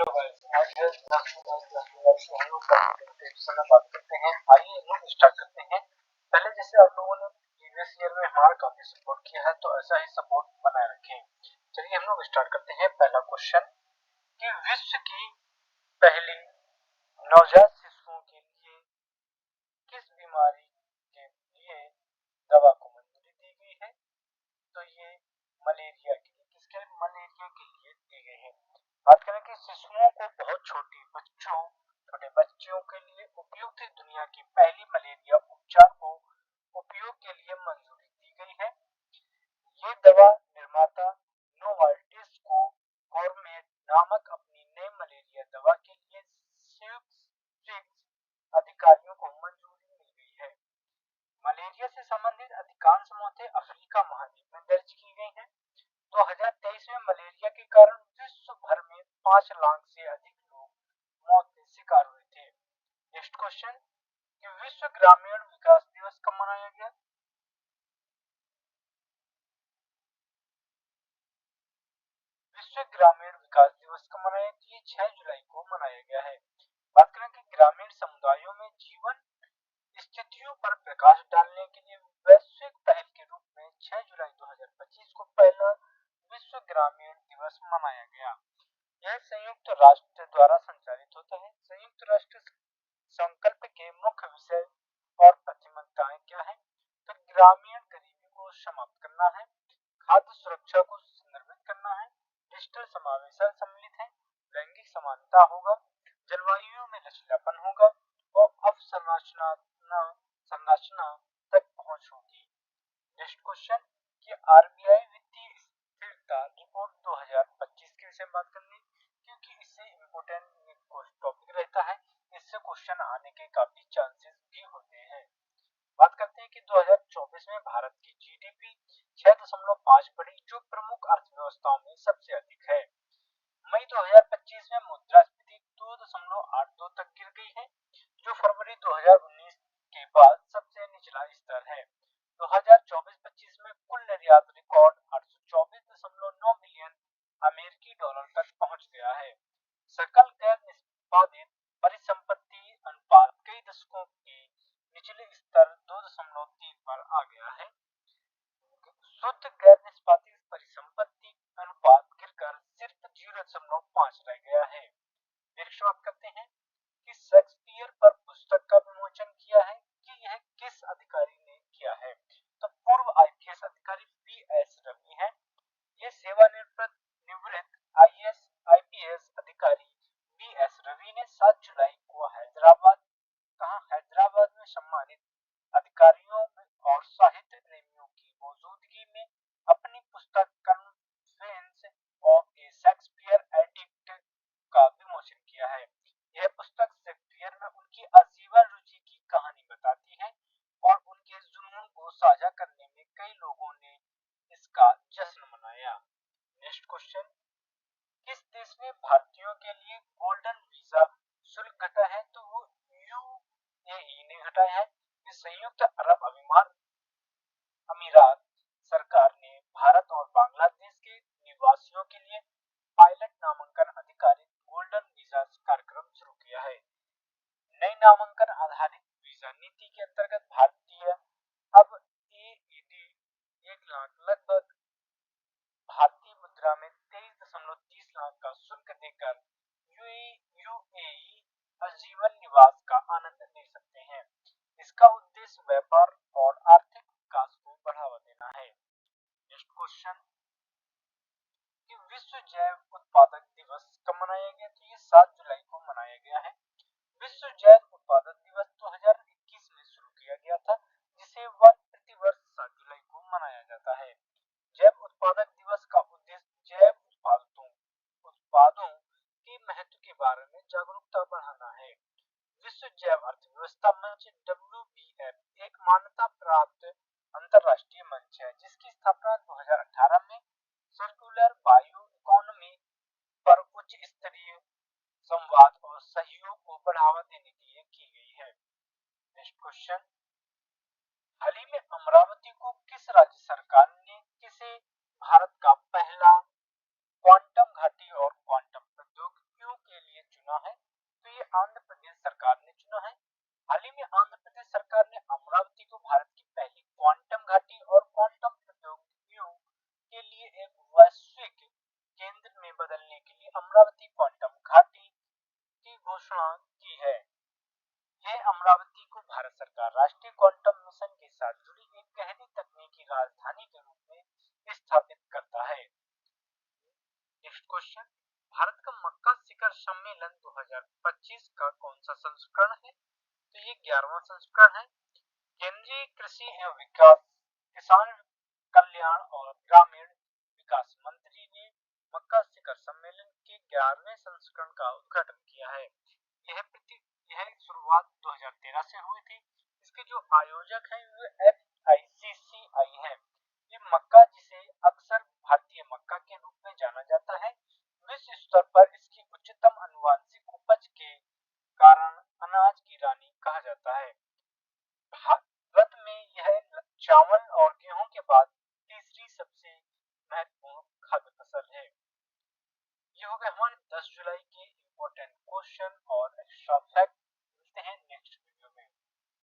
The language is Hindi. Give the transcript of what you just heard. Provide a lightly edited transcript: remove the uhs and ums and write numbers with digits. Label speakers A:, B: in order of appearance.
A: गाइस, आज है हम लोग में बात करते हैं। आइए हम लोग स्टार्ट करते हैं। पहले जैसे आप लोगों ने प्रीवियस ईयर में हमारा काफी सपोर्ट किया है, तो ऐसा ही सपोर्ट बनाए रखें। चलिए हम लोग स्टार्ट करते हैं। पहला क्वेश्चन कि विश्व की पहली नवजात शिशुओं के लिए किस बीमारी के लिए दवा को मंजूरी दी गई है? तो ये मलेरिया के लिए, किसके मलेरिया के लिए दी गई है। बात करें कि शिशुओं को बहुत छोटे बच्चों के लिए उपयुक्त दुनिया की पहली मलेरिया उपचार को उपयोग के लिए मंजूरी दी गई है। ये दवा निर्माता नोवार्टिस को गवर्नमेंट नामक अपनी नई मलेरिया दवा के लिए अधिकारियों को मंजूरी मिल गई है। मलेरिया से संबंधित अधिकांश मौतें अफ्रीका महाद्वीप में दर्ज की गई हैं। 2023 में मलेरिया के कारण विश्व भर में 5 लाख से अधिक लोग मौत के शिकार हुए थे। नेक्स्ट क्वेश्चन कि विश्व ग्रामीण विकास दिवस कब मनाया गया? विश्व ग्रामीण विकास दिवस कब मनाया गया? ये 6 जुलाई को मनाया गया है। बात करें कि ग्रामीण समुदायों में जीवन स्थितियों पर प्रकाश डालने के लिए वैश्विक पहल के रूप में 6 जुलाई 2025 को पहला विश्व ग्रामीण दिवस मनाया गया। यह संयुक्त राष्ट्र द्वारा संचालित होता है। संयुक्त राष्ट्र संकल्प के मुख्य विषय और प्राथमिकताएं क्या है? तो ग्रामीण गरीबी को समाप्त करना है, खाद्य सुरक्षा को संदर्भित करना है, डिजिटल समावेशन सम्मिलित है, लैंगिक समानता होगा, जलवायु में लचीलापन होगा और अवसंरचना तक पहुंच होगी। नेक्स्ट क्वेश्चन कि आरबीआई वित्तीय स्थिरता रिपोर्ट 2025 के विषय में बात करनी, क्योंकि इससे इम्पोर्टेंट टॉपिक रहता है, इससे क्वेश्चन आने के काफी चांसेस भी होते हैं। बात करते हैं कि 2024 में भारत की जीडीपी 6.5 बढ़ी, जो प्रमुख अर्थव्यवस्थाओं में सबसे अधिक है। मई 2025 में मुद्रास्फीति 2.82 तक गिर गई है, जो फरवरी 2019 के बाद सबसे निचला स्तर है। 2024-25 में कुल निर्यात रिकॉर्ड 824.9 मिलियन अमेरिकी डॉलर तक पहुंच गया है। सकल गैर निष्पादित परिसंपत्ति अनुपात कई दशकों के निचले स्तर 2.3 पर आ गया है। शुद्ध गैर निष्पादित परिसंपत्ति अनुपात गिरकर सिर्फ 0.5 रह गया है। नेक्स्ट बात करते हैं कि शेक्सपियर पर पुस्तक का विमोचन किया है कि यह किस अधिकारी ने किया है? तो पूर्व आईपीएस अधिकारी पी.एस. रवि हैं। ये सेवानिवृत्त आईपीएस अधिकारी पी.एस. रवि ने 7 जुलाई को हैदराबाद में सम्मानित अधिकारियों और साहित्य प्रेमियों की मौजूदगी में अपनी पुस्तक confessions of A Shakespeare addict का विमोचन किया है। यह पुस्तक शेक्सपियर में उनकी आजीवन रुचि की कहानी बताती है और उनके जुनून को साझा करने में कई लोगों ने इसका जश्न मनाया। नेक्स्ट क्वेश्चन, किस देश ने भारतीयों के लिए गोल्डन वीजा शुल्क घटा है? तो वो यूएई ने घटाया है। संयुक्त अरब अमीरात सरकार ने भारत और बांग्लादेश के निवासियों के लिए पायलट नामांकन आधारित गोल्डन वीजा कार्यक्रम शुरू किया है। नई नामांकन आधारित वीजा नीति के अंतर्गत भारतीय अब एईडी 1 लाख लगभग भारतीय मुद्रा में 23.30 लाख का शुल्क देकर यूएई आजीवन निवास का आनंद ले सकते हैं। इसका उद्देश्य व्यापार और आर्थिक विकास को बढ़ावा देना है। नेक्स्ट क्वेश्चन कि विश्व जैव उत्पादक दिवस कब मनाया गया? तो ये 7 जुलाई को मनाया गया है। विश्व जैव उत्पादक दिवस 2021 में शुरू किया गया था, जिसे प्रतिवर्ष 7 जुलाई को मनाया जाता है। जैव उत्पादक दिवस का उद्देश्य जैव उत्पादों के महत्व के बारे में जागरूकता बढ़ाना है। विश्व जैव अर्थव्यवस्था मंच WBF एक मान्यता प्राप्त अंतरराष्ट्रीय मंच है, जिसकी स्थापना 2018 में सर्कुलर बायो इकोनॉमी पर उच्च स्तरीय संवाद और सहयोग को बढ़ावा देने के लिए की गई है। नेक्स्ट क्वेश्चन, हाल ही में अमरावती को किस राज्य सरकार ने किसे भारत का पहला क्वांटम घाटी और क्वांटम प्रौद्योगिकियों के केंद्र में बदलने के लिए अमरावती क्वांटम घाटी की घोषणा की है। यह अमरावती को भारत सरकार राष्ट्रीय क्वांटम मिशन के साथ जुड़ी एक गहरी तकनीकी राजधानी के रूप में स्थापित करता है। नेक्स्ट क्वेश्चन, भारत का मक्का शिखर सम्मेलन 2025 का कौन सा संस्करण है? तो ये 11वां संस्करण है। केंद्रीय कृषि एवं विकास, किसान कल्याण और ग्रामीण विकास मंत्री ने मक्का शिखर सम्मेलन के 11वें संस्करण का उद्घाटन किया है। यह शुरुआत 2013 से हुई थी। इसके जो आयोजक हैं वो FICCI है। ये मक्का, जिसे अक्सर भारतीय मक्का के रूप में जाना जाता है, विश्व स्तर पर इसकी उच्चतम अनुवांशिक उपज के कारण अनाज की रानी कहा जाता है। भारत में यह चावल और गेहूं के बाद तीसरी सबसे महत्वपूर्ण खाद्य फसल है। ये हो गए हमारे 10 जुलाई के इम्पोर्टेंट क्वेश्चन और एक्स्ट्रा फैक्ट।